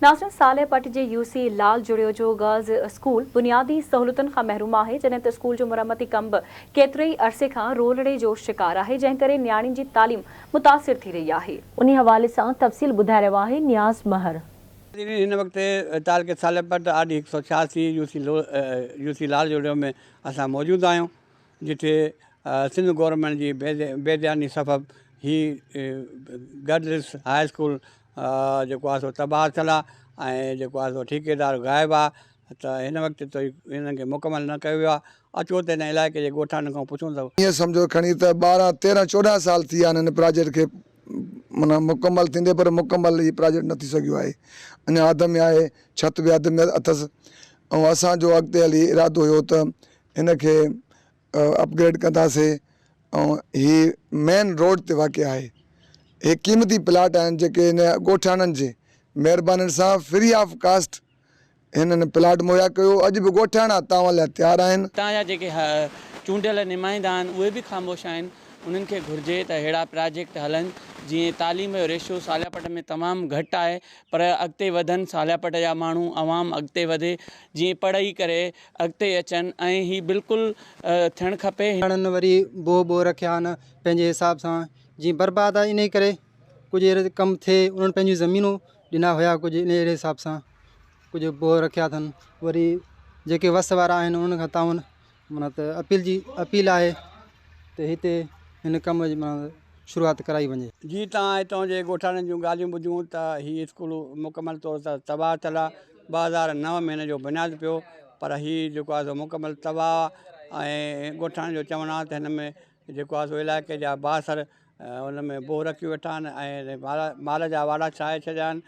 नासिर सालेपट जे UC लाल जुड़ियो जो girls school बुनियादी सहूलतुनि खां महरूम आहे, जॾहिं त स्कूल जो मुरम्मती कम बि केतिरे ई अरसे खां रोलड़े जो शिकार आहे, जंहिं करे नियाणियुनि जी तालीम मुतासिर थी रही आहे। उन हवाले सां तफ़सील ॿुधाए रहियो आहे नियाज़ महर। इन वक्त ताल के सालेपट आदि 186 यूसी लाल जोड़ियो में असां मौजूद आहियूं, जिथे सिंध गवर्नमेंट जी बेदयानी सबब ही गर्ल्स हाई स्कूल जेको आहे सो तबाह थियल आहे ऐं जेको आहे सो ठेकेदार ग़ाइबु आहे। त हिन वक़्तु त हिननि खे मुकमल न कयो वियो आहे। अचो त हिन इलाइक़े जे ॻोठाणनि खां पुछूं था। ईअं सम्झो खणी त 12, 13, 14 साल थी विया आहिनि हिन प्रोजेक्ट खे माना मुकमल थींदे, पर मुकमल ही प्रोजेक्ट न थी सघियो आहे। अञा अध में आहे, छत बि अध में अथसि ऐं असांजो अॻिते हली इरादो हुयो त हिनखे अपग्रेड कंदासीं। ऐं ही मेन रोड ते वाक़िआ आहे। हे क़ीमती प्लाट आहिनि जेके हिन ॻोठाणनि जे महिरबानी सां फ्री ऑफ कास्ट हिननि प्लाट मुहैया कयो। अॼु बि ॻोठाणा तव्हां लाइ तयारु आहिनि। हितां जा जेके चूंडियल नुमाइंदा आहिनि उहे बि ख़ामोश आहिनि। उन्हनि खे घुरिजे त अहिड़ा प्रोजेक्ट हलनि जीअं तालीम जो रेशो सालियापट में तमामु घटि आहे, पर अॻिते वधनि, सालियापट जा माण्हू अवाम अॻिते वधे, जीअं पढ़ाई करे अॻिते अचनि ऐं ही बिल्कुलु थियणु खपे। वरी बो रखिया आहिनि पंहिंजे हिसाब सां, जीअं बर्बाद आहे। इन करे कुझु अहिड़े कमु थिए, उन्हनि पंहिंजूं ज़मीनूं ॾिना हुया, कुझु इन अहिड़े हिसाब सां कुझु बो रखिया अथनि। वरी जेके वस वारा आहिनि उन्हनि खां ताउन माना त अपील आहे त हिते हिन कम जी माना शुरूआति कराई वञे। जी तव्हां हितां जे ॻोठाणनि जूं ॻाल्हियूं ॿुधियूं त हीअ स्कूल मुकमल तौर सां तबाह थियल आहे। 2009 में हिन जो बुनियादु पियो, पर हीअ जेको आहे सो मुकमल तबाह ऐं ॻोठाणनि जो चवणु आहे त हिन में जेको आहे सो इलाइक़े जा बासर हुन में बोह रखी वेठा आहिनि ऐं माल जा वाड़ा छाए छॾिया आहिनि।